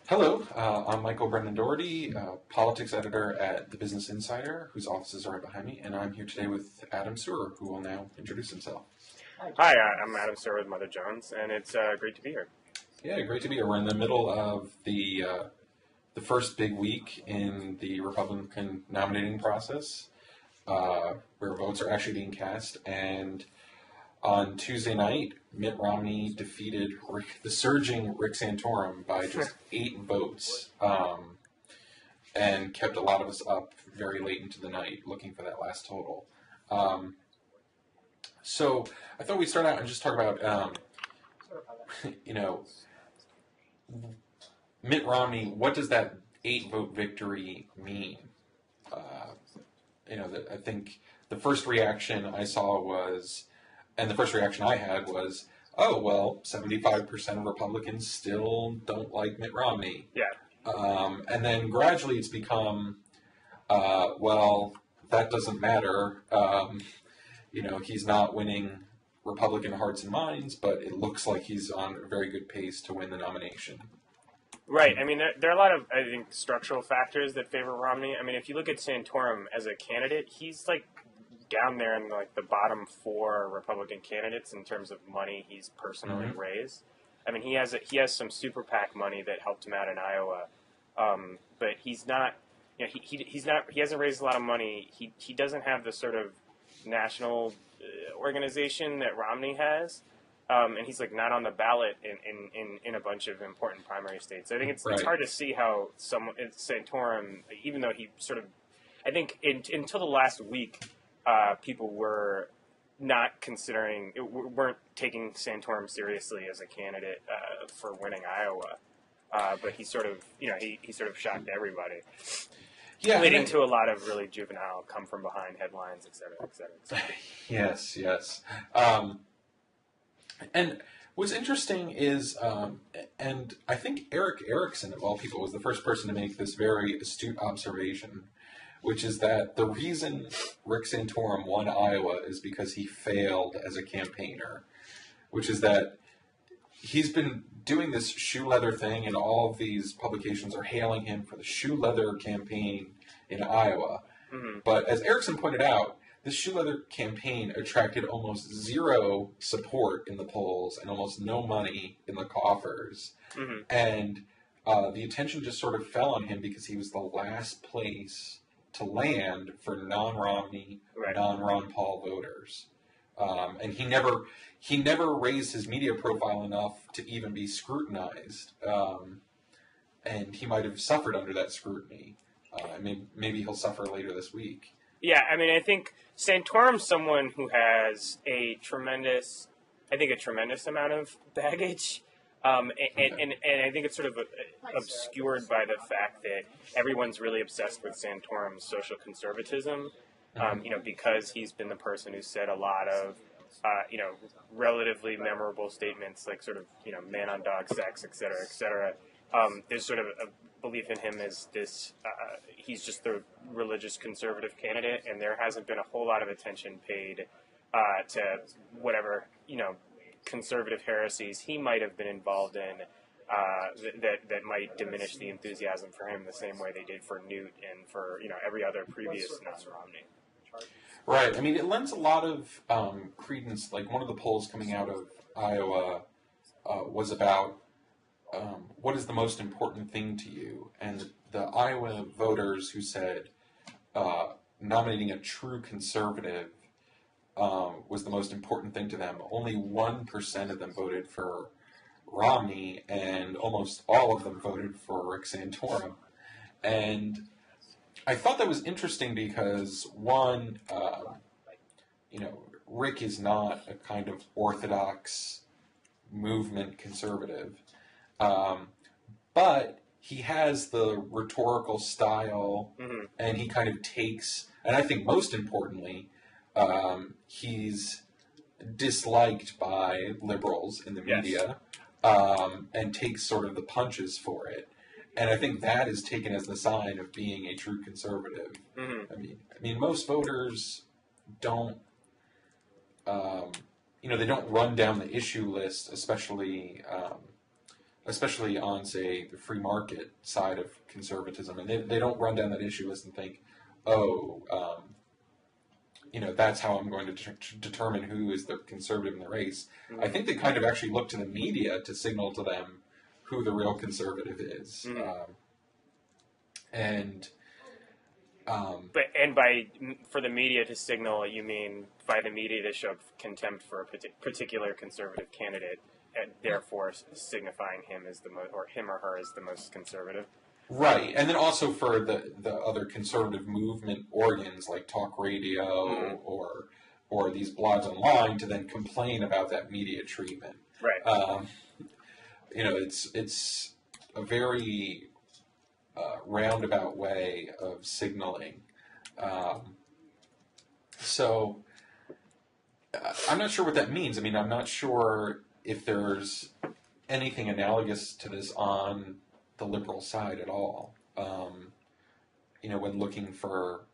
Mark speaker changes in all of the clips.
Speaker 1: Hello, I'm Michael Brendan Dougherty, politics editor at the Business Insider, whose offices are right behind me, and I'm here today with Adam Serwer, who will now introduce himself.
Speaker 2: Hi, I'm Adam Serwer with Mother Jones, and it's great to be here.
Speaker 1: Yeah, great to be here. We're in the middle of the first big week in the Republican nominating process, where votes are actually being cast, and on Tuesday night, Mitt Romney defeated the surging Rick Santorum by just 8 votes, and kept a lot of us up very late into the night looking for that last total. So I thought we'd start out and just talk about, Mitt Romney. What does that 8-vote victory mean? I think the first reaction I saw was. And the first reaction I had was, oh, well, 75% of Republicans still don't like Mitt Romney.
Speaker 2: Yeah.
Speaker 1: And then gradually it's become, well, that doesn't matter. He's not winning Republican hearts and minds, but it looks like he's on a very good pace to win the nomination.
Speaker 2: Right. I mean, there are a lot of, I think, structural factors that favor Romney. I mean, if you look at Santorum as a candidate, he's like down there in like the bottom 4 Republican candidates in terms of money he's personally raised. I mean, he has some super PAC money that helped him out in Iowa, but he's not. He hasn't raised a lot of money. He doesn't have the sort of national organization that Romney has, and he's like not on the ballot in a bunch of important primary states. I think it's hard to see how Santorum, even though he sort of, I think until the last week. People were not weren't taking Santorum seriously as a candidate for winning Iowa, but he sort of, he sort of shocked everybody, leading to a lot of really juvenile, come from behind headlines, et cetera, et cetera, et cetera.
Speaker 1: Yes. And what's interesting is, and I think Eric Erickson, of all people, was the first person to make this very astute observation, which is that the reason Rick Santorum won Iowa is because he failed as a campaigner, which is that he's been doing this shoe leather thing, and all of these publications are hailing him for the shoe leather campaign in Iowa. Mm-hmm. But as Erickson pointed out, this shoe leather campaign attracted almost zero support in the polls and almost no money in the coffers. Mm-hmm. And the attention just sort of fell on him because he was the last place to land for non-Romney, non-Ron Paul voters, and he never raised his media profile enough to even be scrutinized, and he might have suffered under that scrutiny. Maybe he'll suffer later this week.
Speaker 2: Yeah, I mean, I think Santorum's someone who has a tremendous amount of baggage. And I think it's sort of obscured by the fact that everyone's really obsessed with Santorum's social conservatism, because he's been the person who said a lot of, relatively memorable statements like sort of, man on dog sex, et cetera, et cetera. There's sort of a belief in him as this, he's just the religious conservative candidate, and there hasn't been a whole lot of attention paid to whatever, conservative heresies he might have been involved in that might diminish the enthusiasm for him the same way they did for Newt and for every other previous non-Romney.
Speaker 1: Right. I mean, it lends a lot of credence. Like one of the polls coming out of Iowa was about what is the most important thing to you, and the Iowa voters who said nominating a true conservative was the most important thing to them. Only 1% of them voted for Romney, and almost all of them voted for Rick Santorum. And I thought that was interesting because, one, Rick is not a kind of orthodox movement conservative, but he has the rhetorical style, and he kind of takes, and I think most importantly, he's disliked by liberals in the media, and takes sort of the punches for it. And I think that is taken as the sign of being a true conservative. Mm-hmm. I mean, most voters don't, they don't run down the issue list, especially especially on, say, the free market side of conservatism, and they don't run down that issue list and think, oh, that's how I'm going to determine who is the conservative in the race. Mm-hmm. I think they kind of actually look to the media to signal to them who the real conservative is. Mm-hmm.
Speaker 2: For the media to signal, you mean by the media to show contempt for a particular conservative candidate, and therefore signifying him as him or her as the most conservative.
Speaker 1: Right, and then also for the other conservative movement organs like talk radio mm-hmm. or these blogs online to then complain about that media treatment.
Speaker 2: Right.
Speaker 1: It's a very roundabout way of signaling. So I'm not sure what that means. I mean, I'm not sure if there's anything analogous to this on the liberal side at all. When looking for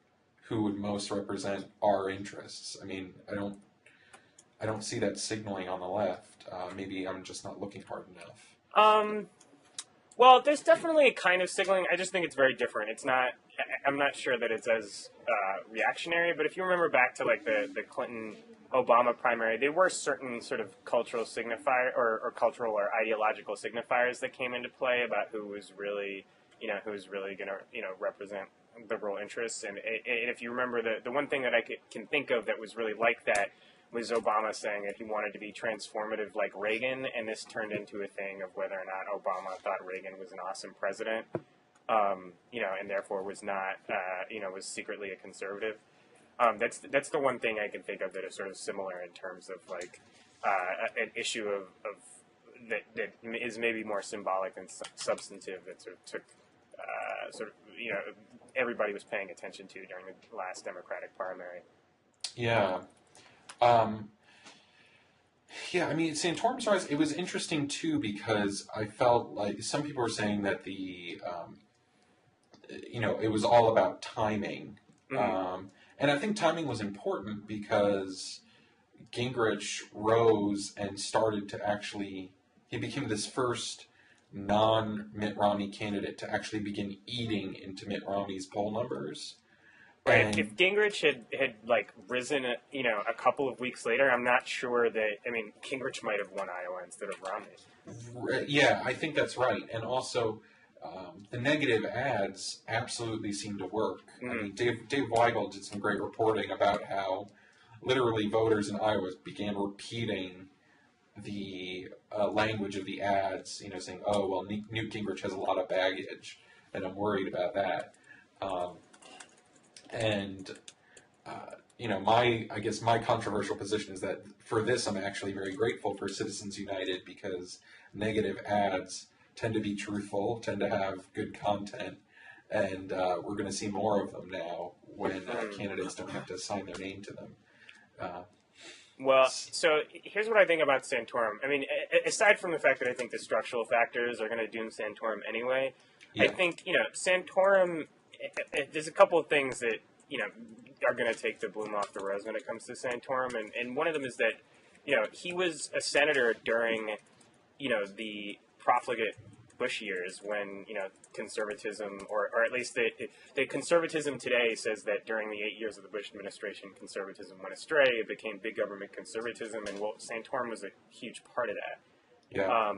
Speaker 1: who would most represent our interests. I mean, I don't see that signaling on the left. Maybe I'm just not looking hard enough.
Speaker 2: Well, there's definitely a kind of signaling. I just think it's very different. I'm not sure that it's as reactionary, but if you remember back to like the Clinton-Obama primary, there were certain sort of cultural signifier or cultural or ideological signifiers that came into play about who was really going to represent liberal interests. And if you remember, the one thing that I can think of that was really like that was Obama saying that he wanted to be transformative like Reagan, and this turned into a thing of whether or not Obama thought Reagan was an awesome president, and therefore was not, was secretly a conservative. That's the one thing I can think of that is sort of similar in terms of like an issue of that is maybe more symbolic than substantive that sort of took everybody was paying attention to during the last Democratic primary.
Speaker 1: Yeah. I mean, Santorum's rise, it was interesting, too, because I felt like some people were saying that it was all about timing. Mm-hmm. And I think timing was important because Gingrich rose and started to he became this first non-Mitt Romney candidate to actually begin eating into Mitt Romney's poll numbers.
Speaker 2: Right. If Gingrich had like risen, a couple of weeks later, I'm not sure that. I mean, Gingrich might have won Iowa instead of Romney.
Speaker 1: Yeah, I think that's right. And also, the negative ads absolutely seem to work. Mm-hmm. I mean, Dave Weigel did some great reporting about how literally voters in Iowa began repeating the language of the ads. Saying, "Oh, well, Newt Gingrich has a lot of baggage, and I'm worried about that." My controversial position is that for this, I'm actually very grateful for Citizens United because negative ads tend to be truthful, tend to have good content, and we're going to see more of them now when candidates don't have to sign their name to them.
Speaker 2: So here's what I think about Santorum. I mean, aside from the fact that I think the structural factors are going to doom Santorum anyway, yeah. I think, Santorum, there's a couple of things that, are going to take the bloom off the rose when it comes to Santorum. And one of them is that, he was a senator during, the profligate Bush years when, conservatism, or at least the conservatism today says that during the 8 years of the Bush administration, conservatism went astray. It became big government conservatism, and Santorum was a huge part of that.
Speaker 1: Yeah.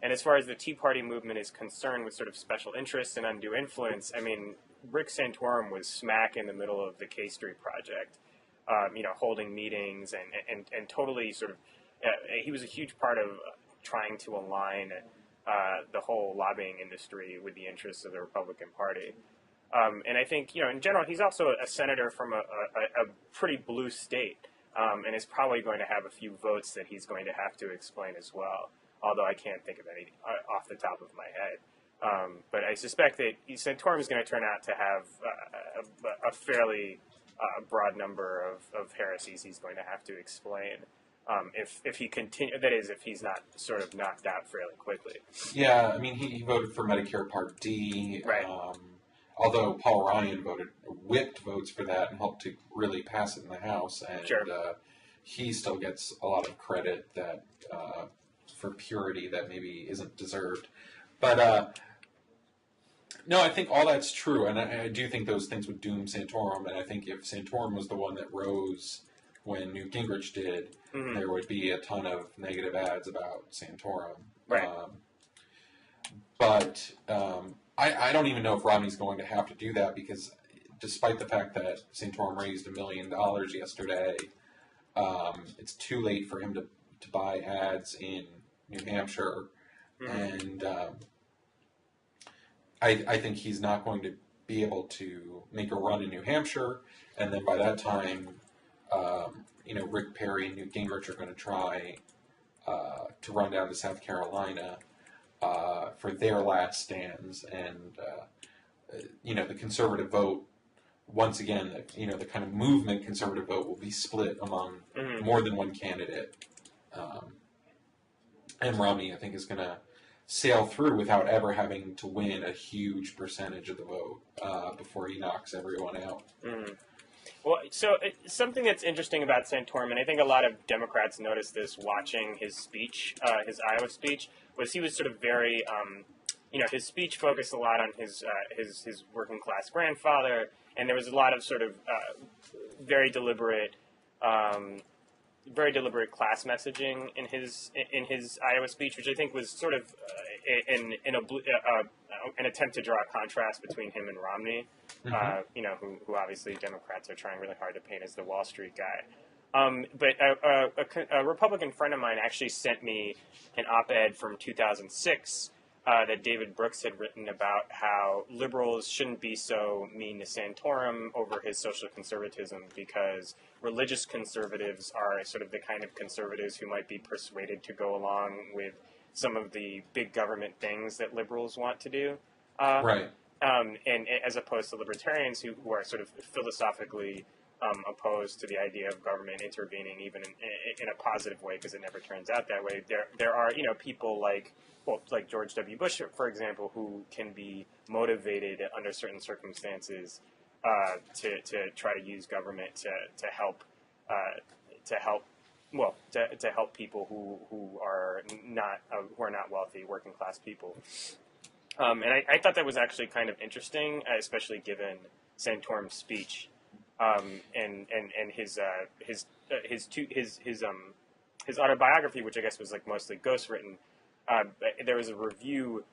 Speaker 2: And as far as the Tea Party movement is concerned with sort of special interests and undue influence, I mean, Rick Santorum was smack in the middle of the K Street project, holding meetings and totally sort of, he was a huge part of trying to align the whole lobbying industry with the interests of the Republican Party. And I think, in general, he's also a senator from a pretty blue state, and is probably going to have a few votes that he's going to have to explain as well, although I can't think of any off the top of my head. But I suspect that Santorum is going to turn out to have a fairly broad number of heresies he's going to have to explain if he continue. That is, if he's not sort of knocked out fairly quickly.
Speaker 1: Yeah, I mean, he voted for Medicare Part D.
Speaker 2: Right.
Speaker 1: Although Paul Ryan whipped votes for that and helped to really pass it in the House, and
Speaker 2: sure.
Speaker 1: He still gets a lot of credit that for purity that maybe isn't deserved. But no, I think all that's true, and I do think those things would doom Santorum. And I think if Santorum was the one that rose when Newt Gingrich did, there would be a ton of negative ads about Santorum.
Speaker 2: Right.
Speaker 1: But I don't even know if Romney's going to have to do that, because despite the fact that Santorum raised $1 million yesterday, it's too late for him to buy ads in New Hampshire, and I think he's not going to be able to make a run in New Hampshire, and then by that time, Rick Perry and Newt Gingrich are going to try to run down to South Carolina for their last stands, and the conservative vote, once again, the kind of movement conservative vote will be split among more than one candidate, and Romney, I think, is going to sail through without ever having to win a huge percentage of the vote before he knocks everyone out.
Speaker 2: Well, so something that's interesting about Santorum, and I think a lot of Democrats noticed this watching his speech, his Iowa speech, was he was sort of very, his speech focused a lot on his working class grandfather, and there was a lot of sort of very deliberate class messaging in his Iowa speech, which I think was sort of an attempt to draw a contrast between him and Romney, who obviously Democrats are trying really hard to paint as the Wall Street guy. But a Republican friend of mine actually sent me an op-ed from 2006 that David Brooks had written about how liberals shouldn't be so mean to Santorum over his social conservatism, because religious conservatives are sort of the kind of conservatives who might be persuaded to go along with some of the big government things that liberals want to do.
Speaker 1: Right.
Speaker 2: And as opposed to libertarians who are sort of philosophically opposed to the idea of government intervening, even in a positive way, because it never turns out that way. There are people like George W. Bush, for example, who can be motivated under certain circumstances to try to use government to help people who are not wealthy, working class people. And I thought that was actually kind of interesting, especially given Santorum's speech, and his autobiography, which I guess was like mostly ghostwritten. There was a review.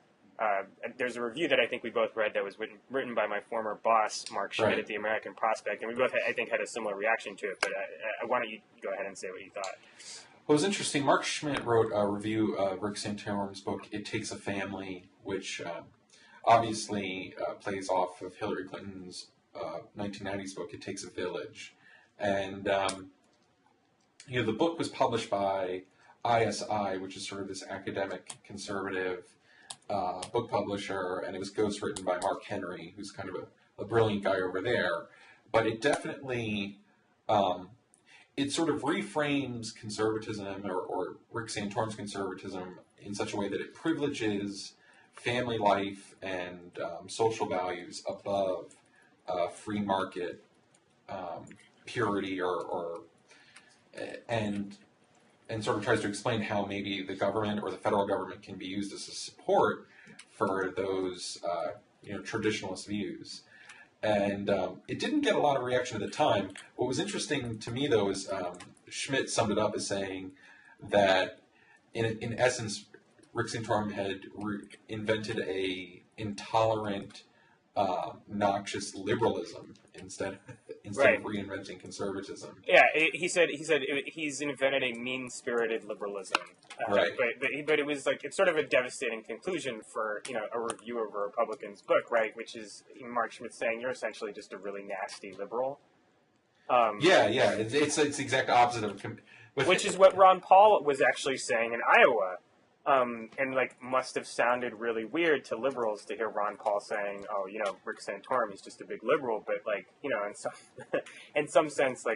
Speaker 2: There's a review that I think we both read that was written by my former boss, Mark Schmidt, at the American Prospect, and we both, I think, had a similar reaction to it. But why don't you go ahead and say what you thought?
Speaker 1: Well, it was interesting. Mark Schmidt wrote a review of Rick Santorum's book, It Takes a Family, which obviously plays off of Hillary Clinton's 1990s book, It Takes a Village. And, the book was published by ISI, which is sort of this academic conservative book publisher, and it was ghostwritten by Mark Henry, who's kind of a brilliant guy over there. But it definitely... it sort of reframes conservatism or Rick Santorum's conservatism in such a way that it privileges family life and social values above free market purity and sort of tries to explain how maybe the government or the federal government can be used as a support for those traditionalist views. And it didn't get a lot of reaction at the time. What was interesting to me, though, is Schmidt summed it up as saying that, in essence, Rick Santorum had invented a intolerant, noxious liberalism instead of reinventing conservatism.
Speaker 2: Yeah, he said he's invented a mean-spirited liberalism.
Speaker 1: Right.
Speaker 2: But it was like, it's sort of a devastating conclusion for a review of a Republican's book, right? Which is Mark Schmidt saying you're essentially just a really nasty liberal.
Speaker 1: It's the exact opposite of
Speaker 2: which is what Ron Paul was actually saying in Iowa. And must have sounded really weird to liberals to hear Ron Paul saying, "Oh, Rick Santorum, he's just a big liberal." But in some sense,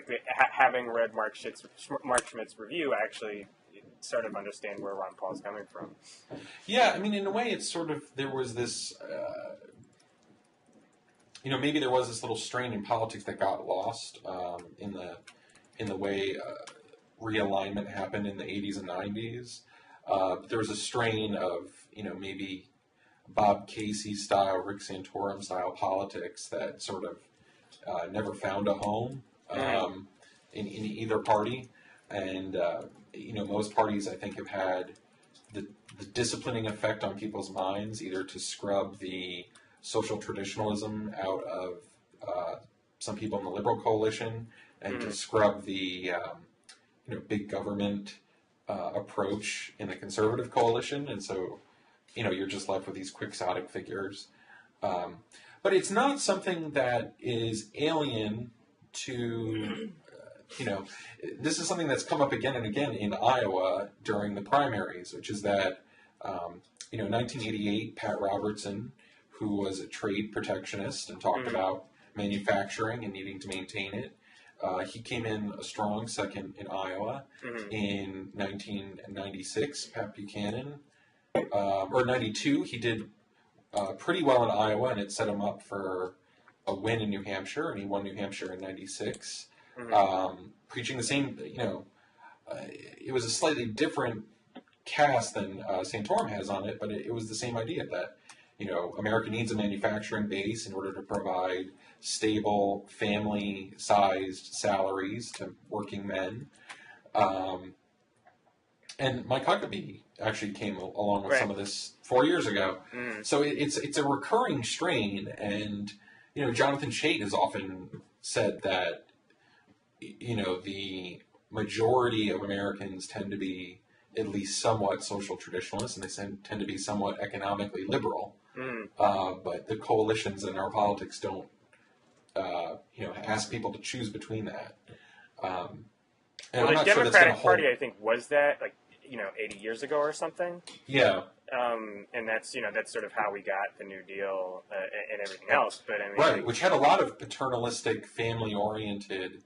Speaker 2: having read Mark Schmidt's review, I actually sort of understand where Ron Paul's coming from.
Speaker 1: Yeah, I mean, in a way, it's sort of there was this, maybe there was this little strain in politics that got lost in the way realignment happened in the 80s and 90s. There was a strain of, maybe Bob Casey style, Rick Santorum style politics that sort of never found a home in either party. And, most parties, I think, have had the disciplining effect on people's minds, either to scrub the social traditionalism out of some people in the liberal coalition and to scrub the, big government approach in the conservative coalition. And so, you're just left with these quixotic figures. But it's not something that is alien to, this is something that's come up again and again in Iowa during the primaries, which is that, 1988, Pat Robertson, who was a trade protectionist and talked about manufacturing and needing to maintain it, he came in a strong second in Iowa. In 1996, Pat Buchanan, or 92, he did pretty well in Iowa, and it set him up for a win in New Hampshire, and he won New Hampshire in 96. Preaching the same, it was a slightly different cast than Santorum has on it, but it was the same idea that, America needs a manufacturing base in order to provide stable, family-sized salaries to working men. And Mike Huckabee actually came along with some of this 4 years ago. So it's a recurring strain, and, Jonathan Chait has often said that, the majority of Americans tend to be at least somewhat social traditionalists, and they tend to be somewhat economically liberal. But the coalitions in our politics don't, ask people to choose between that. And
Speaker 2: well, the Democratic Party, I think, was that, 80 years ago or something.
Speaker 1: Yeah.
Speaker 2: And that's, that's sort of how we got the New Deal and everything else. But I mean,
Speaker 1: right, which had a lot of paternalistic, family-oriented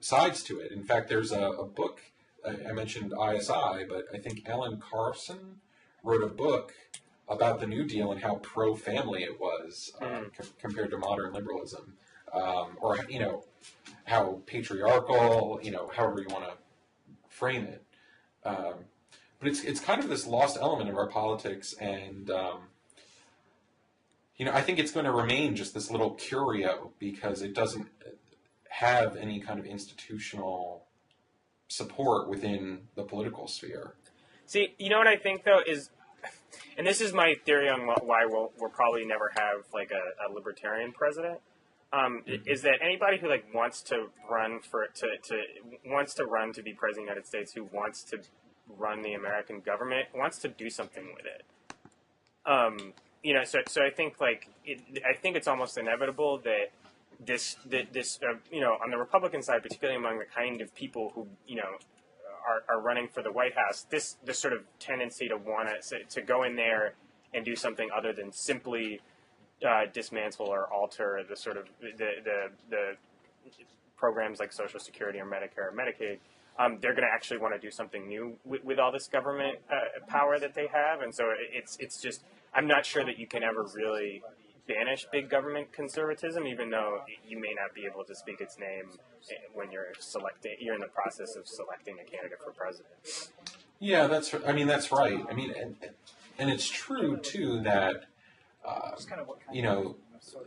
Speaker 1: sides to it. In fact, there's a book, I mentioned ISI, but I think Alan Carson wrote a book about the New Deal and how pro-family it was compared to modern liberalism. Or, how patriarchal, however you want to frame it. But it's kind of this lost element of our politics, and I think it's going to remain just this little curio because it doesn't have any kind of institutional support within the political sphere.
Speaker 2: See, what I think though is, and this is my theory on why we'll probably never have a libertarian president. Is that anybody who wants to run to be president of the United States, who wants to run the American government, wants to do something with it. So I think I think it's almost inevitable that this on the Republican side, particularly among the kind of people who are running for the White House, this sort of tendency to want to go in there and do something other than simply dismantle or alter the sort of the programs like Social Security or Medicare or Medicaid. They're going to actually want to do something new with all this government power that they have, and so it's just, I'm not sure that you can ever really banish big government conservatism, even though you may not be able to speak its name when you're in the process of selecting a candidate for president.
Speaker 1: Yeah, that's right. And it's true too that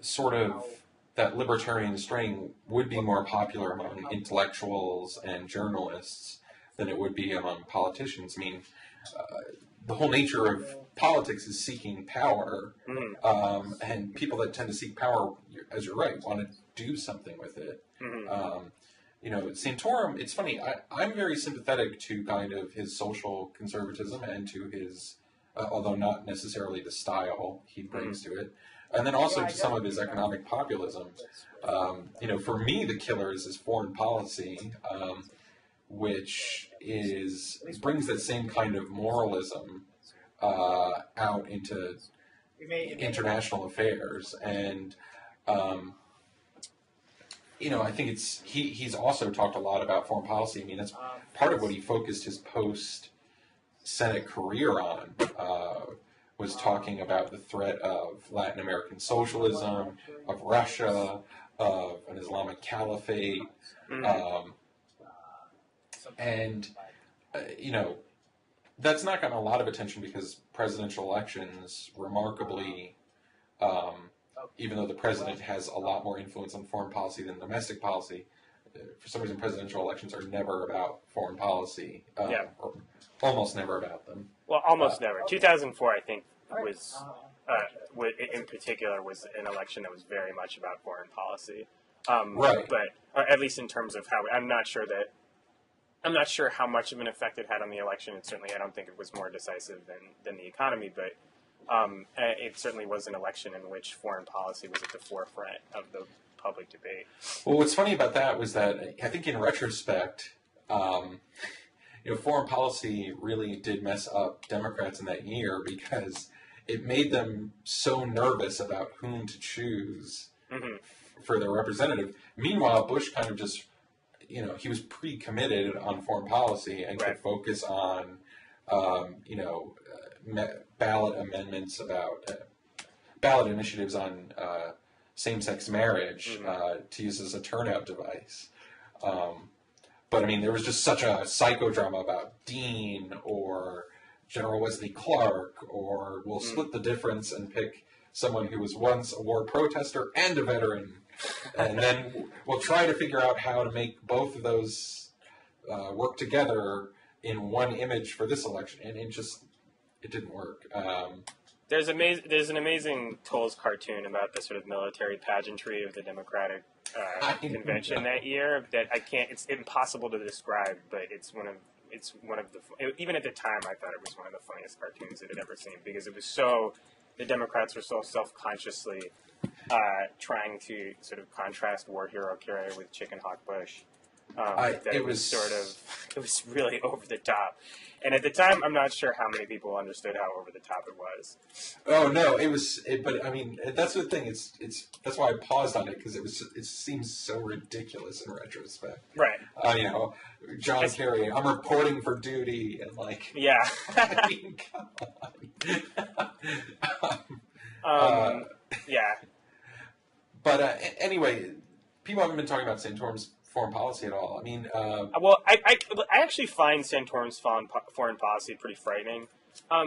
Speaker 1: sort of that libertarian strain would be more popular among intellectuals and journalists than it would be among politicians. The whole nature of politics is seeking power, and people that tend to seek power, as you're right, want to do something with it. Santorum, it's funny, I'm very sympathetic to kind of his social conservatism and to his, although not necessarily the style he brings to it, and then also to some of his economic populism. For me, the killer is his foreign policy, which brings that same kind of moralism out into international affairs. And, I think he's also talked a lot about foreign policy. That's part of what he focused his post-Senate career on, was talking about the threat of Latin American socialism, of Russia, of an Islamic caliphate. And, that's not gotten a lot of attention because presidential elections, remarkably, even though the president has a lot more influence on foreign policy than domestic policy, for some reason presidential elections are never about foreign policy, or almost never about them.
Speaker 2: Well, almost never. 2004, I think, was in particular was an election that was very much about foreign policy.
Speaker 1: Right.
Speaker 2: But or at least in terms of how I'm not sure how much of an effect it had on the election. And certainly, I don't think it was more decisive than the economy. But it certainly was an election in which foreign policy was at the forefront of the public debate.
Speaker 1: Well, what's funny about that was that I think in retrospect, foreign policy really did mess up Democrats in that year because it made them so nervous about whom to choose for their representative. Meanwhile, Bush kind of just, he was pre-committed on foreign policy and could focus on, ballot amendments about ballot initiatives on same-sex marriage to use as a turnout device. But, I mean, there was just such a psychodrama about Dean or General Wesley Clark, or we'll split the difference and pick someone who was once a war protester and a veteran. And then we'll try to figure out how to make both of those work together in one image for this election. And it didn't work.
Speaker 2: There's an amazing Tolles cartoon about the sort of military pageantry of the Democratic convention that year that it's impossible to describe, but it's one of the, even at the time I thought it was one of the funniest cartoons that I'd ever seen, because the Democrats were so self-consciously trying to sort of contrast war hero Kerry with Chicken Hawk Bush. It was really over the top. And at the time, I'm not sure how many people understood how over the top it was.
Speaker 1: Oh no, but I mean, that's the thing. That's why I paused on it, because it seems so ridiculous in retrospect.
Speaker 2: Right.
Speaker 1: John Kerry, I'm reporting for duty, and
Speaker 2: yeah.
Speaker 1: I mean, come on.
Speaker 2: Yeah.
Speaker 1: But anyway, people haven't been talking about Santorum's foreign policy at all. I mean,
Speaker 2: well, I actually find Santorum's foreign policy pretty frightening,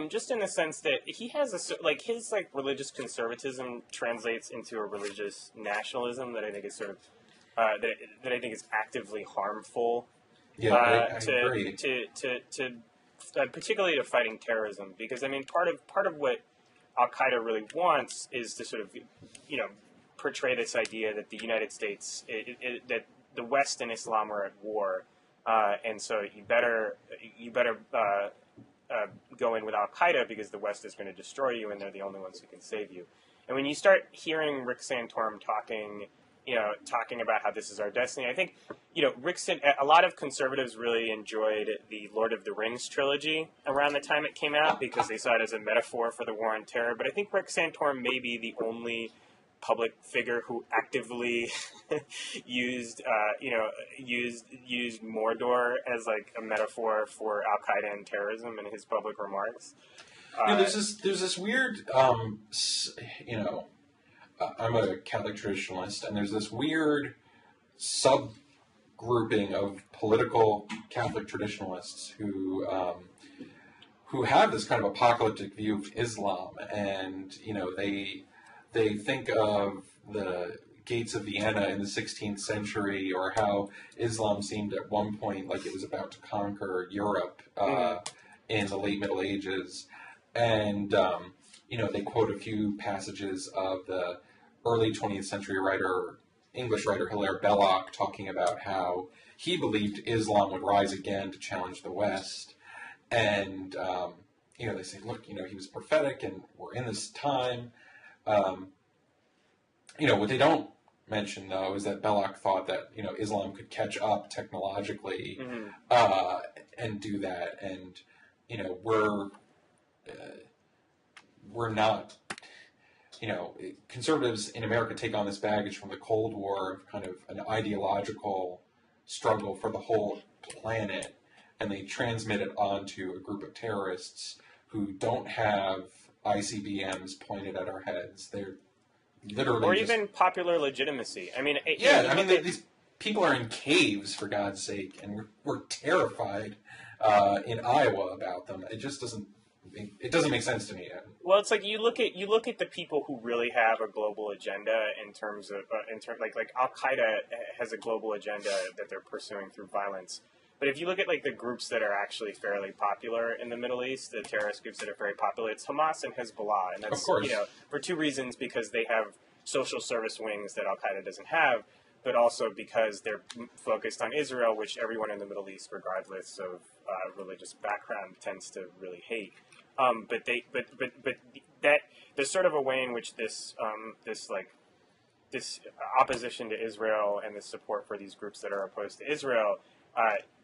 Speaker 2: just in the sense that he has his religious conservatism translates into a religious nationalism that I think is sort of that I think is actively harmful.
Speaker 1: Yeah, I agree.
Speaker 2: To particularly to fighting terrorism, because I mean part of what Al Qaeda really wants is to sort of portray this idea that the United States that the West and Islam are at war, and so you better go in with Al Qaeda because the West is going to destroy you, and they're the only ones who can save you. And when you start hearing Rick Santorum talking about how this is our destiny, I think a lot of conservatives really enjoyed the Lord of the Rings trilogy around the time it came out because they saw it as a metaphor for the war on terror. But I think Rick Santorum may be the only public figure who actively used Mordor as like a metaphor for Al Qaeda and terrorism in his public remarks.
Speaker 1: There's this weird, I'm a Catholic traditionalist, and there's this weird subgrouping of political Catholic traditionalists who have this kind of apocalyptic view of Islam, and they think of the gates of Vienna in the 16th century, or how Islam seemed at one point like it was about to conquer Europe in the late Middle Ages. And, they quote a few passages of the early 20th century English writer Hilaire Belloc, talking about how he believed Islam would rise again to challenge the West. And, they say, look, he was prophetic and we're in this time. What they don't mention, though, is that Belloc thought that, Islam could catch up technologically and do that. And, we're not, conservatives in America take on this baggage from the Cold War of kind of an ideological struggle for the whole planet, and they transmit it onto a group of terrorists who don't have ICBMs pointed at our heads. They're literally
Speaker 2: or even popular legitimacy. I mean,
Speaker 1: these people are in caves, for God's sake, and we're terrified in Iowa about them. It just doesn't. It doesn't make sense to me.
Speaker 2: Well, it's like you look at the people who really have a global agenda in terms of like Al Qaeda has a global agenda that they're pursuing through violence. But if you look at like the groups that are actually fairly popular in the Middle East, the terrorist groups that are very popular, it's Hamas and Hezbollah, and that's
Speaker 1: of course.
Speaker 2: For two reasons: because they have social service wings that Al Qaeda doesn't have, but also because they're focused on Israel, which everyone in the Middle East, regardless of religious background, tends to really hate. But that there's sort of a way in which this opposition to Israel and this support for these groups that are opposed to Israel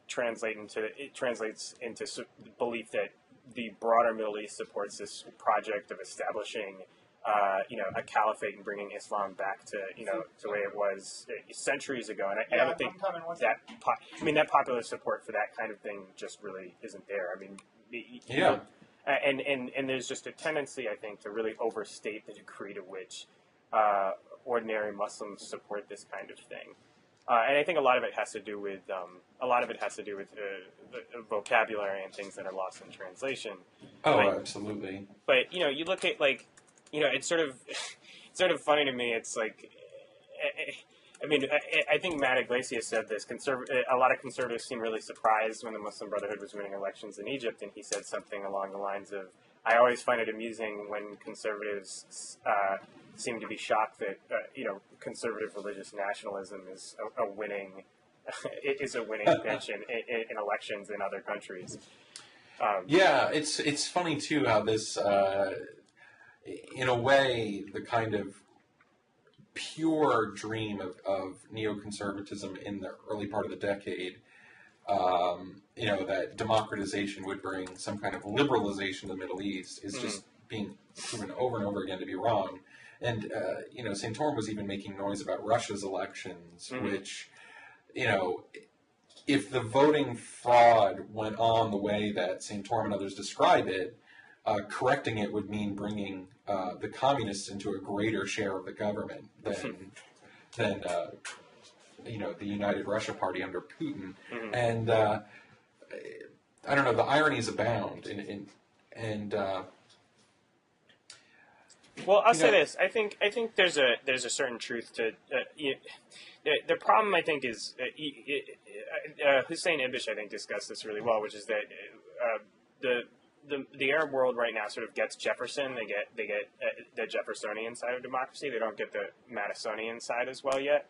Speaker 2: translates into belief that the broader Middle East supports this project of establishing a caliphate and bringing Islam back to the way it was centuries ago. And I don't think that popular support for that kind of thing just really isn't there. I mean, and there's just a tendency, I think, to really overstate the degree to which ordinary Muslims support this kind of thing. And I think a lot of it has to do with the vocabulary and things that are lost in translation.
Speaker 1: Absolutely.
Speaker 2: But you look at it's sort of funny to me. It's like, I think Matt Iglesias said this. A lot of conservatives seem really surprised when the Muslim Brotherhood was winning elections in Egypt, and he said something along the lines of, "I always find it amusing when conservatives seem to be shocked that conservative religious nationalism is a winning pitch in elections in other countries."
Speaker 1: It's funny too how this, in a way, the kind of pure dream of neoconservatism in the early part of the decade, that democratization would bring some kind of liberalization of the Middle East is just being proven over and over again to be wrong. And, Santorum was even making noise about Russia's elections, which, if the voting fraud went on the way that Santorum and others describe it, correcting it would mean bringing the communists into a greater share of the government than the United Russia Party under Putin. And I don't know, the ironies abound.
Speaker 2: Well, I'll say this. I think there's a certain truth to the problem. I think is Hussein Ibish, I think, discussed this really well, which is that the Arab world right now sort of gets Jefferson. They get the Jeffersonian side of democracy. They don't get the Madisonian side as well yet.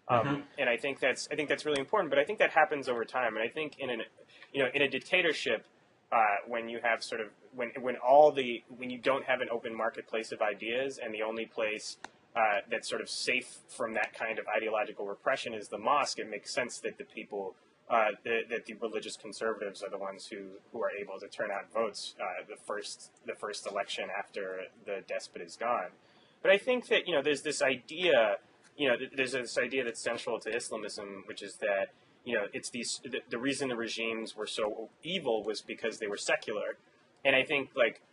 Speaker 2: And I think that's really important. But I think that happens over time. And I think in a dictatorship, when you have sort of when you don't have an open marketplace of ideas, and the only place that's sort of safe from that kind of ideological repression is the mosque, it makes sense that the people that the religious conservatives are the ones who are able to turn out votes the first election after the despot is gone. But I think that there's this idea that's central to Islamism, which is that it's the reason the regimes were so evil was because they were secular. And I think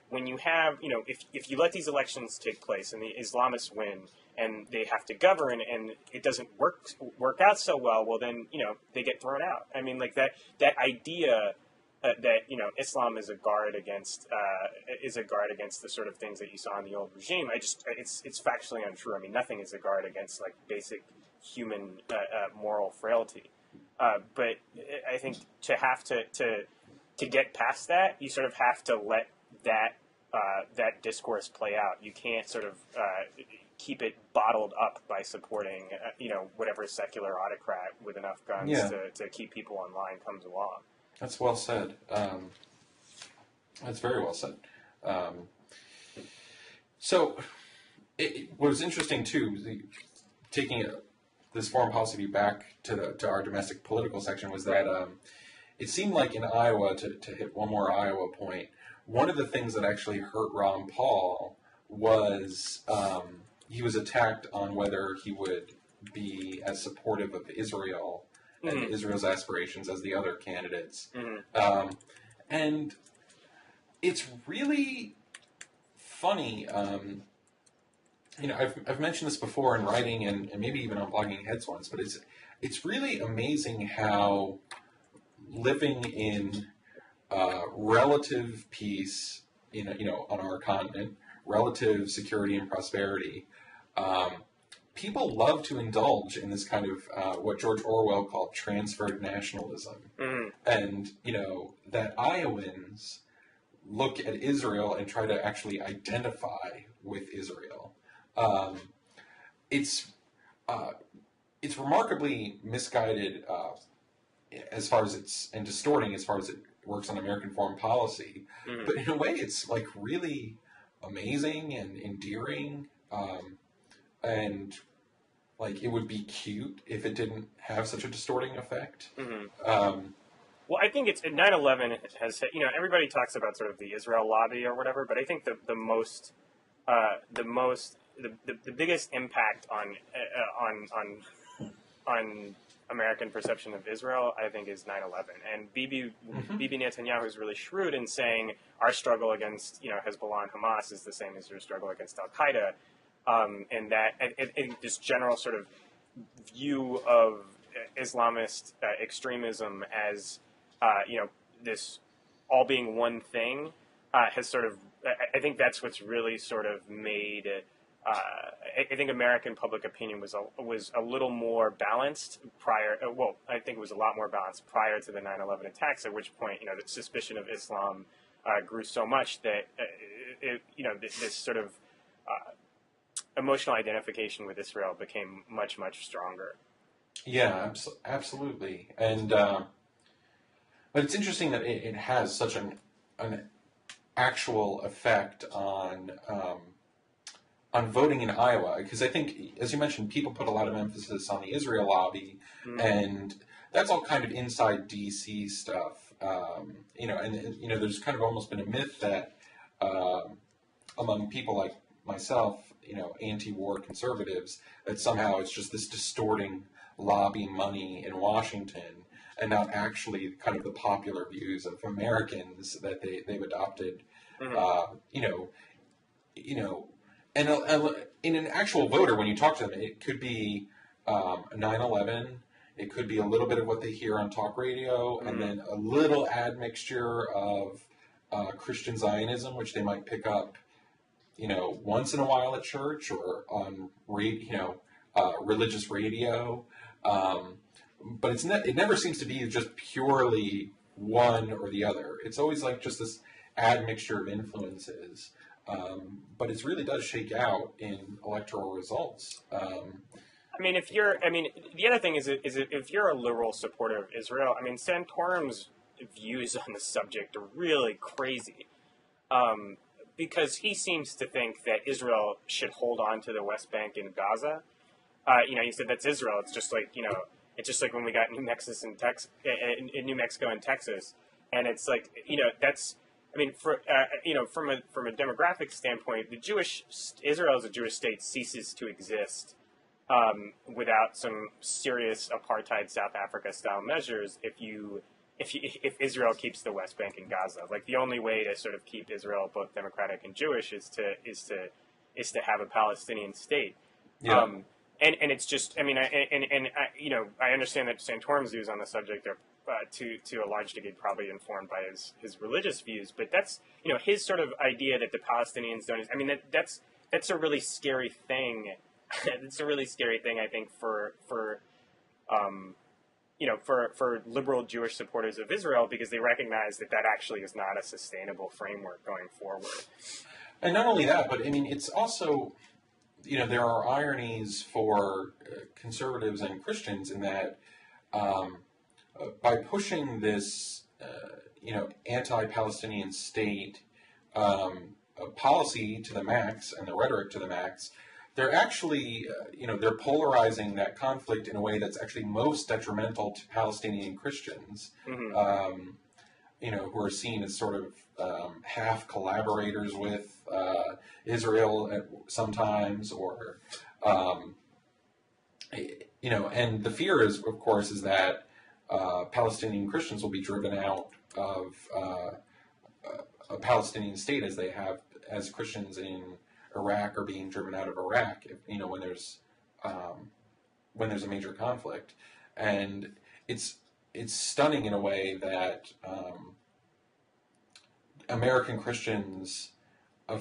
Speaker 2: when you have if you let these elections take place and the Islamists win and they have to govern and it doesn't work out so well, then they get thrown out. I mean, that idea that Islam is a guard against the sort of things that you saw in the old regime. It's factually untrue. I mean, nothing is a guard against basic human moral frailty. But I think to have to get past that, you sort of have to let that discourse play out. You can't sort of keep it bottled up by supporting whatever secular autocrat with enough guns to keep people in line comes along.
Speaker 1: That's well said. That's very well said. So what was interesting too, taking this foreign policy view back to our domestic political section, was that it seemed like in Iowa, to hit one more Iowa point, one of the things that actually hurt Ron Paul was he was attacked on whether he would be as supportive of Israel and Israel's aspirations as the other candidates. And it's really funny. I've mentioned this before in writing and maybe even on Blogging Heads once, but it's really amazing how living in relative peace, on our continent, relative security and prosperity. People love to indulge in this kind of what George Orwell called transferred nationalism, and that Iowans look at Israel and try to actually identify with Israel. It's remarkably misguided as far as and distorting as far as it works on American foreign policy. But in a way, it's like really amazing and endearing, and like it would be cute if it didn't have such a distorting effect.
Speaker 2: Well, I think it's 9/11 has everybody talks about sort of the Israel lobby or whatever, but I think the biggest impact on American perception of Israel, I think, is 9/11. And Bibi Netanyahu is really shrewd in saying our struggle against Hezbollah and Hamas is the same as your struggle against Al Qaeda, and that this general sort of view of Islamist extremism as this all being one thing has sort of, I think that's what's really sort of made, I think American public opinion was a little more balanced prior, I think it was a lot more balanced prior to the 9/11 attacks, at which point, the suspicion of Islam grew so much that, this sort of emotional identification with Israel became much, much stronger.
Speaker 1: Yeah, absolutely. And, but it's interesting that it has such an actual effect on voting in Iowa, because I think, as you mentioned, people put a lot of emphasis on the Israel lobby, and that's all kind of inside DC stuff. There's kind of almost been a myth that among people like myself, anti-war conservatives, that somehow it's just this distorting lobby money in Washington, and not actually kind of the popular views of Americans that they've adopted. And in an actual voter, when you talk to them, it could be 9/11. It could be a little bit of what they hear on talk radio, and then a little admixture of Christian Zionism, which they might pick up, once in a while at church or on religious radio. But it never seems to be just purely one or the other. It's always like just this admixture of influences. But it really does shake out in electoral results.
Speaker 2: The other thing is if you're a liberal supporter of Israel, Santorum's views on the subject are really crazy. Because he seems to think that Israel should hold on to the West Bank and Gaza. He said that's Israel. It's just like, it's just like when we got New Mexico and Texas. And it's like, that's, from a demographic standpoint, Israel as a Jewish state ceases to exist without some serious apartheid South Africa style measures. If Israel keeps the West Bank and Gaza, like the only way to sort of keep Israel both democratic and Jewish is to have a Palestinian state.
Speaker 1: Yeah.
Speaker 2: And it's just, I understand that Santorum's views on the subject are to a large degree probably informed by his religious views, but that's his sort of idea that the Palestinians don't. That's a really scary thing. It's a really scary thing, I think, for liberal Jewish supporters of Israel, because they recognize that actually is not a sustainable framework going forward.
Speaker 1: And not only that, but it's also, there are ironies for conservatives and Christians in that by pushing this, anti-Palestinian state policy to the max and the rhetoric to the max, they're actually, they're polarizing that conflict in a way that's actually most detrimental to Palestinian Christians, who are seen as sort of half collaborators with Israel sometimes, or, and the fear is, of course, is that Palestinian Christians will be driven out of a Palestinian state as Christians in Iraq are being driven out of Iraq, when there's a major conflict. And it's stunning in a way that American Christians,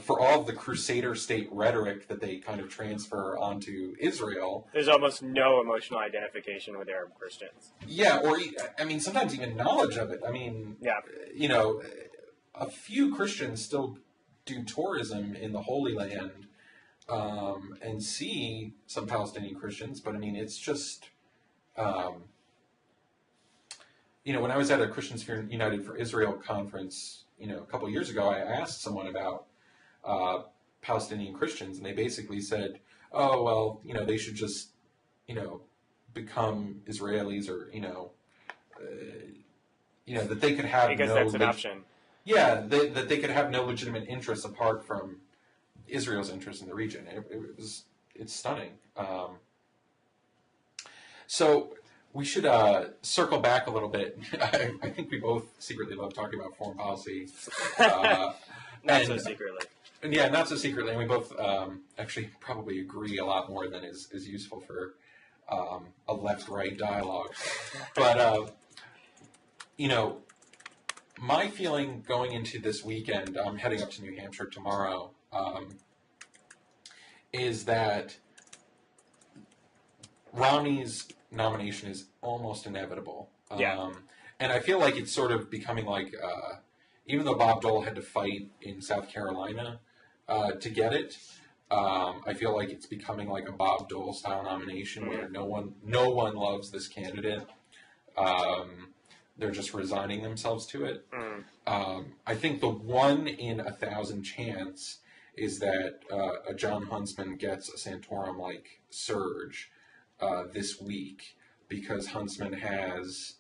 Speaker 1: for all of the Crusader state rhetoric that they kind of transfer onto Israel,
Speaker 2: there's almost no emotional identification with Arab Christians.
Speaker 1: Yeah, or I mean, sometimes even knowledge of it. I mean, you know, a few Christians still do tourism in the Holy Land and see some Palestinian Christians, but I mean, it's just, you know, when I was at a Christians United for Israel conference, you know, a couple of years ago, I asked someone about Palestinian Christians, and they basically said, "Oh, well, you know, they should just, you know, become Israelis, or you know, that they could have
Speaker 2: because that's an option."
Speaker 1: Yeah, that they could have no legitimate interests apart from Israel's interest in the region. It's stunning. So we should circle back a little bit. I think we both secretly love talking about foreign policy.
Speaker 2: Not so secretly.
Speaker 1: Yeah, not so secretly. And we both actually probably agree a lot more than is useful for a left-right dialogue. But, you know, my feeling going into this weekend, I'm heading up to New Hampshire tomorrow, is that Romney's nomination is almost inevitable. And I feel like it's sort of becoming like, even though Bob Dole had to fight in South Carolina to get it, I feel like it's becoming like a Bob Dole style nomination where no one loves this candidate. They're just resigning themselves to it. I think the 1 in 1,000 chance is that a John Huntsman gets a Santorum-like surge this week, because Huntsman has,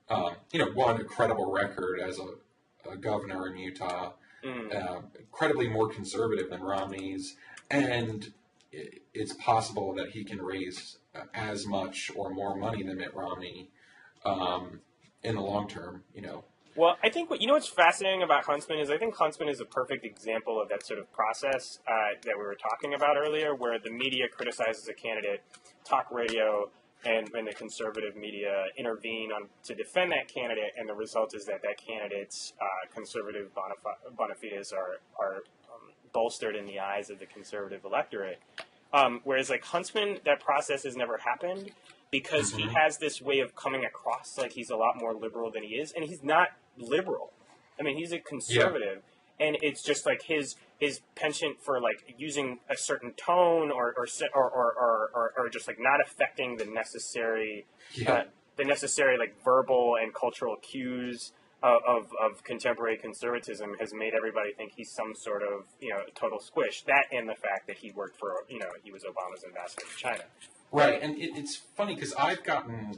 Speaker 1: one, a credible record as a governor in Utah, incredibly more conservative than Romney's, and it's possible that he can raise as much or more money than Mitt Romney in the long term, you know.
Speaker 2: Well, I think what's fascinating about Huntsman is I think Huntsman is a perfect example of that sort of process that we were talking about earlier, where the media criticizes a candidate, talk radio and the conservative media intervene to defend that candidate, and the result is that candidate's conservative bona fides are bolstered in the eyes of the conservative electorate. Whereas like Huntsman, that process has never happened, because he has this way of coming across like he's a lot more liberal than he is, and he's not liberal. I mean, he's a conservative, and it's just like his penchant for like using a certain tone or just like not affecting the necessary like verbal and cultural cues of contemporary conservatism has made everybody think he's some sort of total squish. That, and the fact that he worked for he was Obama's ambassador to China.
Speaker 1: Right, and it's funny because I've gotten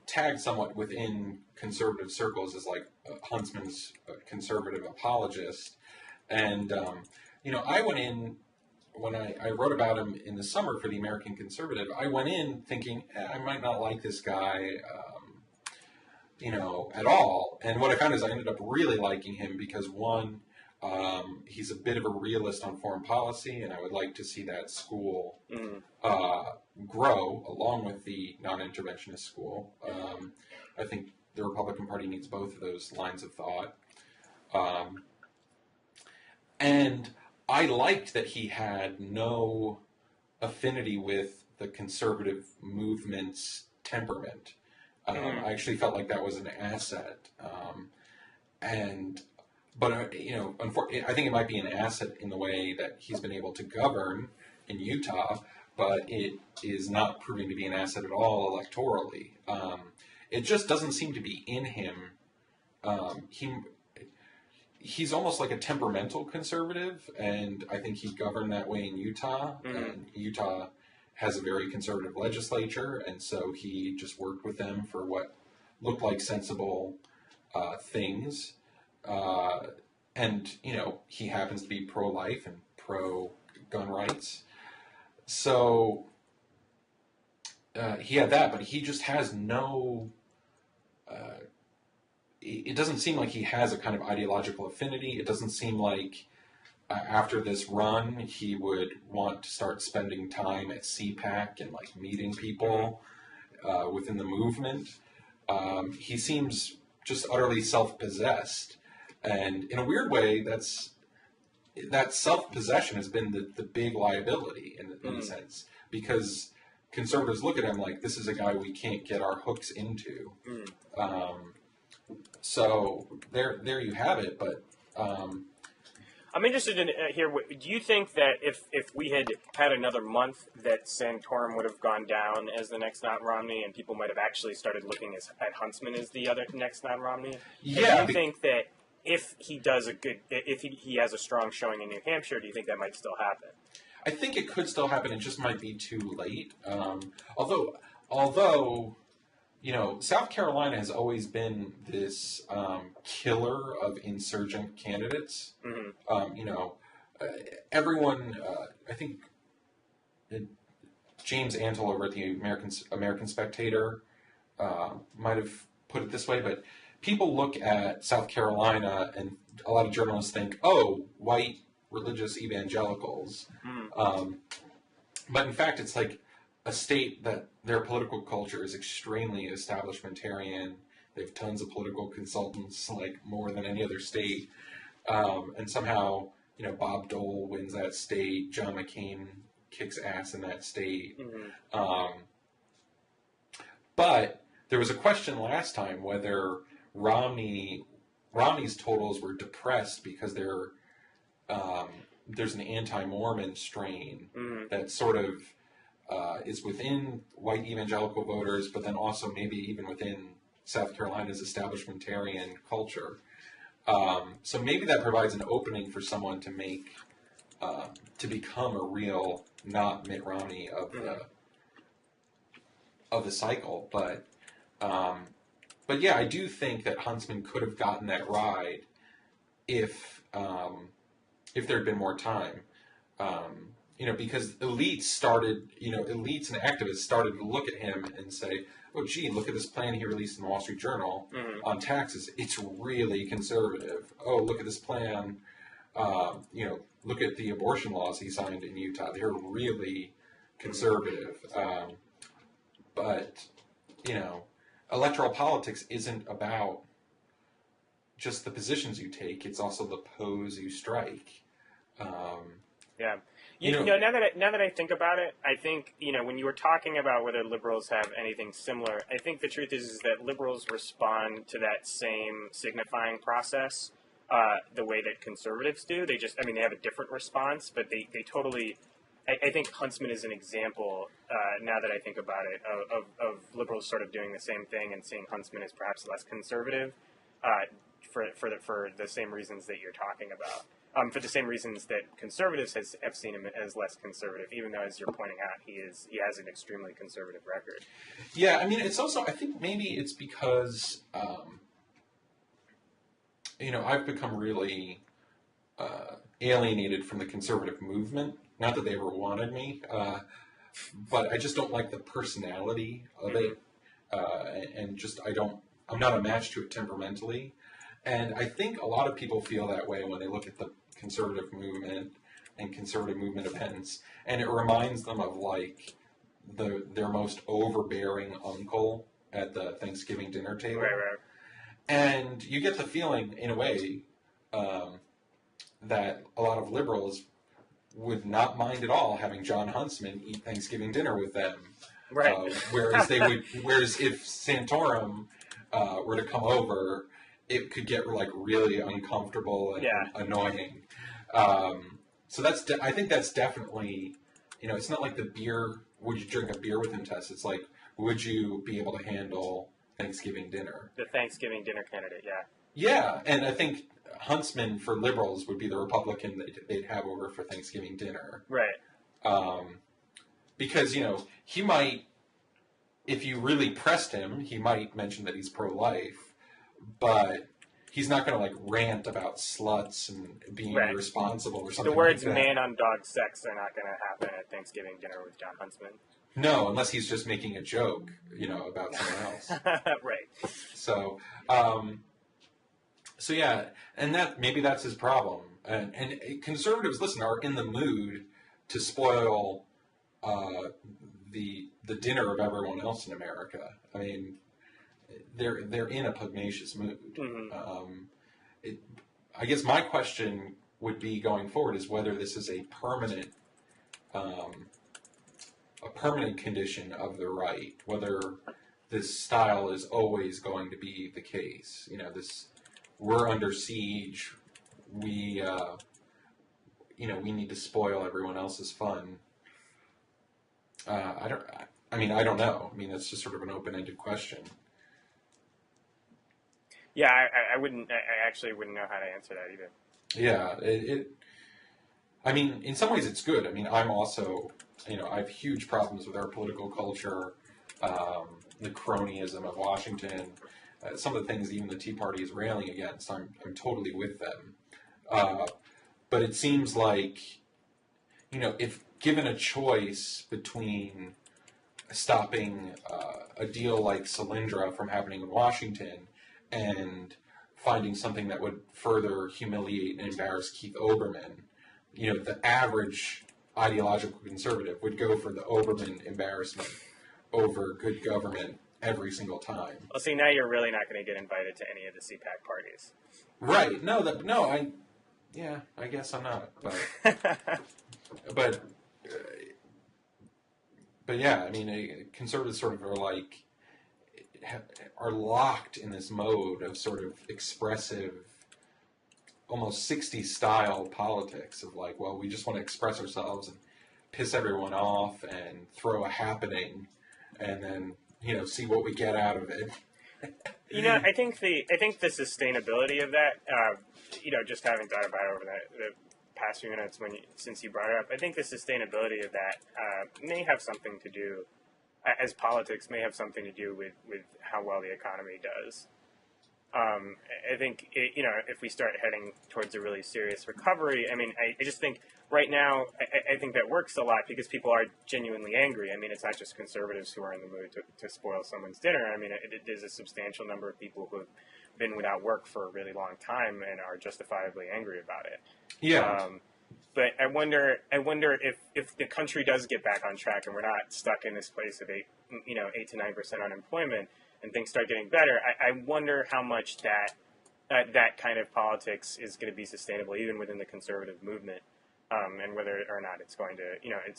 Speaker 1: tagged somewhat within conservative circles as like Huntsman's conservative apologist, and I went in when I wrote about him in the summer for the American Conservative. I went in thinking I might not like this guy, at all, and what I found is I ended up really liking him because one, he's a bit of a realist on foreign policy, and I would like to see that school grow along with the non-interventionist school. I think the Republican Party needs both of those lines of thought. And I liked that he had no affinity with the conservative movement's temperament. I actually felt like that was an asset. But unfortunately, I think it might be an asset in the way that he's been able to govern in Utah, but it is not proving to be an asset at all electorally. It just doesn't seem to be in him. He's almost like a temperamental conservative, and I think he governed that way in Utah. And Utah has a very conservative legislature, and so he just worked with them for what looked like sensible things. And he happens to be pro-life and pro-gun rights. So he had that, but he just has no... it doesn't seem like he has a kind of ideological affinity. It doesn't seem like after this run he would want to start spending time at CPAC and like meeting people within the movement. He seems just utterly self-possessed. And in a weird way, that self-possession has been the big liability in a sense, because conservatives look at him like, this is a guy we can't get our hooks into. So there you have it. But
Speaker 2: I'm interested in hear. Do you think that if we had another month, that Santorum would have gone down as the next non-Romney, and people might have actually started looking at Huntsman as the other next non-Romney?
Speaker 1: Yeah.
Speaker 2: And do you think that if he does if he has a strong showing in New Hampshire, do you think that might still happen?
Speaker 1: I think it could still happen. It just might be too late. Although, South Carolina has always been this killer of insurgent candidates. Everyone, I think James Antle over at the American Spectator might have put it this way, but people look at South Carolina and a lot of journalists think, oh, white religious evangelicals. But in fact, it's like a state that their political culture is extremely establishmentarian. They have tons of political consultants, like more than any other state. And somehow, Bob Dole wins that state. John McCain kicks ass in that state. But there was a question last time whether Romney's totals were depressed because there's an anti-Mormon strain that sort of is within white evangelical voters, but then also maybe even within South Carolina's establishmentarian culture. So maybe that provides an opening for someone to become a real not Mitt Romney of the cycle. But yeah, I do think that Huntsman could have gotten that ride if there had been more time. Because elites and activists started to look at him and say, oh, gee, look at this plan he released in the Wall Street Journal on taxes. It's really conservative. Oh, look at this plan. Look at the abortion laws he signed in Utah. They're really conservative. But electoral politics isn't about just the positions you take. It's also the pose you strike.
Speaker 2: Yeah. Now that I think about it, I think, when you were talking about whether liberals have anything similar, I think the truth is that liberals respond to that same signifying process the way that conservatives do. They have a different response, but they totally... I think Huntsman is an example, now that I think about it, of liberals sort of doing the same thing and seeing Huntsman as perhaps less conservative for the same reasons that you're talking about. For the same reasons that conservatives have seen him as less conservative, even though, as you're pointing out, he has an extremely conservative record.
Speaker 1: Yeah, it's also, I think maybe it's because, I've become really alienated from the conservative movement. Not that they ever wanted me, but I just don't like the personality of it, and I'm not a match to it temperamentally. And I think a lot of people feel that way when they look at the conservative movement and conservative movement events, and it reminds them of like their most overbearing uncle at the Thanksgiving dinner table.
Speaker 2: Right.
Speaker 1: And you get the feeling, in a way, that a lot of liberals would not mind at all having John Huntsman eat Thanksgiving dinner with them.
Speaker 2: Right.
Speaker 1: Whereas if Santorum were to come over, it could get like really uncomfortable and annoying. So I think that's definitely, it's not like the beer, would you drink a beer with him test? It's like, would you be able to handle Thanksgiving dinner?
Speaker 2: The Thanksgiving dinner candidate, yeah.
Speaker 1: Yeah, and I think Huntsman for liberals would be the Republican that they'd have over for Thanksgiving dinner.
Speaker 2: Right.
Speaker 1: Because, he might, if you really pressed him, he might mention that he's pro-life, but he's not going to, rant about sluts and being irresponsible or something
Speaker 2: The words
Speaker 1: like that.
Speaker 2: man on dog sex are not going to happen at Thanksgiving dinner with John Huntsman.
Speaker 1: No, unless he's just making a joke, about someone else.
Speaker 2: Right.
Speaker 1: So yeah, and maybe that's his problem. And conservatives, are in the mood to spoil the dinner of everyone else in America. They're in a pugnacious mood. I guess my question would be going forward is whether this is a permanent condition of the right, whether this style is always going to be the case. We're under siege. We need to spoil everyone else's fun. I don't know. That's just sort of an open-ended question.
Speaker 2: Yeah, I actually wouldn't know how to answer that either.
Speaker 1: Yeah, in some ways it's good. I'm also, I have huge problems with our political culture, the cronyism of Washington, some of the things even the Tea Party is railing against. I'm totally with them. But it seems like, if given a choice between stopping a deal like Solyndra from happening in Washington and finding something that would further humiliate and embarrass Keith Olbermann, the average ideological conservative would go for the Olbermann embarrassment over good government every single time.
Speaker 2: Well, see, now you're really not going to get invited to any of the CPAC parties.
Speaker 1: Right. I guess I'm not. But yeah, conservatives sort of are locked in this mode of sort of expressive, almost 60s style politics of we just want to express ourselves and piss everyone off and throw a happening and then, see what we get out of it.
Speaker 2: I think the sustainability of that, just having thought about it over the past few minutes since you brought it up, I think the sustainability of that may have something to do, as politics may have something to do with how well the economy does. I think, if we start heading towards a really serious recovery, I just think right now, I think that works a lot because people are genuinely angry. It's not just conservatives who are in the mood to spoil someone's dinner. There's a substantial number of people who have been without work for a really long time and are justifiably angry about it.
Speaker 1: Yeah.
Speaker 2: But I wonder if the country does get back on track and we're not stuck in this place of 8 to 9% unemployment and things start getting better, I wonder how much that kind of politics is going to be sustainable even within the conservative movement, and whether or not it's going to,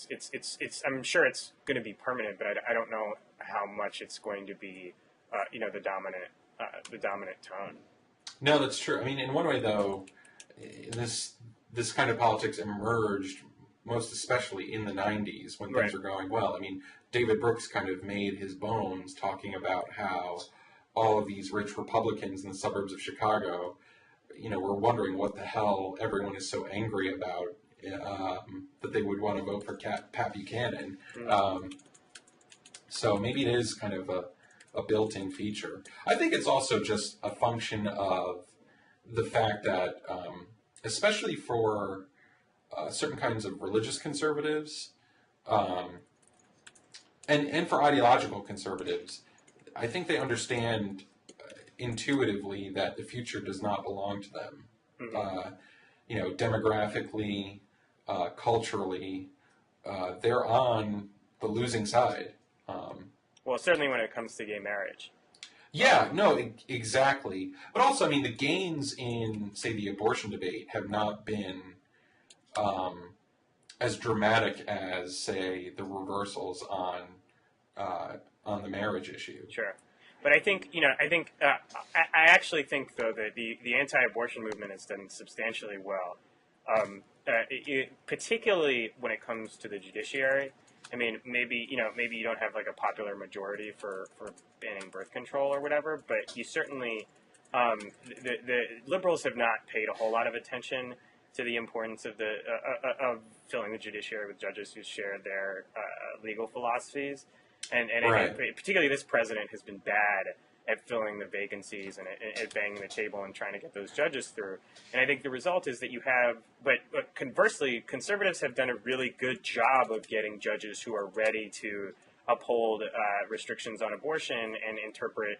Speaker 2: it's I'm sure it's going to be permanent, but I don't know how much it's going to be, the dominant tone.
Speaker 1: No, that's true. In one way though, this kind of politics emerged most especially in the 90s when things were going well. David Brooks kind of made his bones talking about how all of these rich Republicans in the suburbs of Chicago, were wondering what the hell everyone is so angry about, that they would want to vote for Pat Buchanan. So maybe it is kind of a built-in feature. I think it's also just a function of the fact that, especially for certain kinds of religious conservatives, and for ideological conservatives, I think they understand intuitively that the future does not belong to them. Mm-hmm. Demographically, culturally, they're on the losing side.
Speaker 2: Well, certainly when it comes to gay marriage.
Speaker 1: Yeah, no, exactly. But also, the gains in, say, the abortion debate have not been as dramatic as, say, the reversals on the marriage issue.
Speaker 2: Sure. But I think, I actually think, though, that the anti-abortion movement has done substantially well, particularly when it comes to the judiciary. Maybe you don't have a popular majority for banning birth control or whatever, but you certainly, the liberals have not paid a whole lot of attention to the importance of of filling the judiciary with judges who share their legal philosophies, and
Speaker 1: right.
Speaker 2: Particularly this president has been bad at filling the vacancies and at banging the table and trying to get those judges through. And I think the result is that you have, but conversely, conservatives have done a really good job of getting judges who are ready to uphold restrictions on abortion and interpret,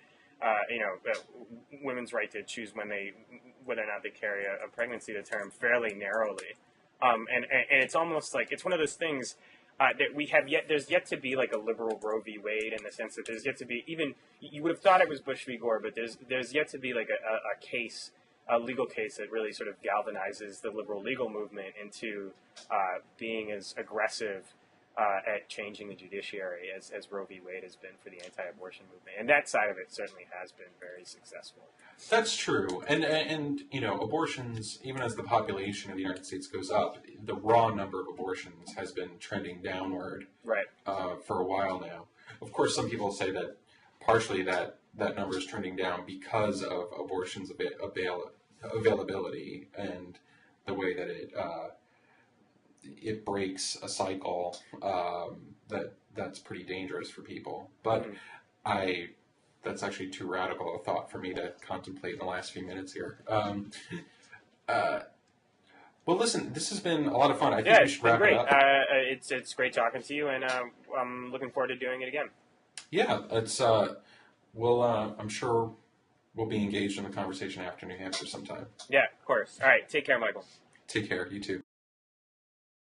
Speaker 2: women's right to choose whether or not they carry a pregnancy to term fairly narrowly. And it's almost like it's one of those things that we have there's yet to be a liberal Roe v. Wade in the sense that there's yet to be, even you would have thought it was Bush v. Gore, but there's yet to be a case a legal case that really sort of galvanizes the liberal legal movement into being as aggressive at changing the judiciary as Roe v. Wade has been for the anti-abortion movement. And that side of it certainly has been very successful.
Speaker 1: That's true. And you know, abortions, even as the population of the United States goes up, the raw number of abortions has been trending downward for a while now. Of course, some people say that partially that number is trending down because of abortions availability and the way that it breaks a cycle that's pretty dangerous for people. But that's actually too radical a thought for me to contemplate in the last few minutes here. Well, listen, this has been a lot of fun. I think we should wrap it up.
Speaker 2: It's great talking to you, and I'm looking forward to doing it again.
Speaker 1: Yeah, it's I'm sure we'll be engaged in the conversation after New Hampshire sometime.
Speaker 2: Yeah, of course. All right, take care, Michael.
Speaker 1: Take care. You too.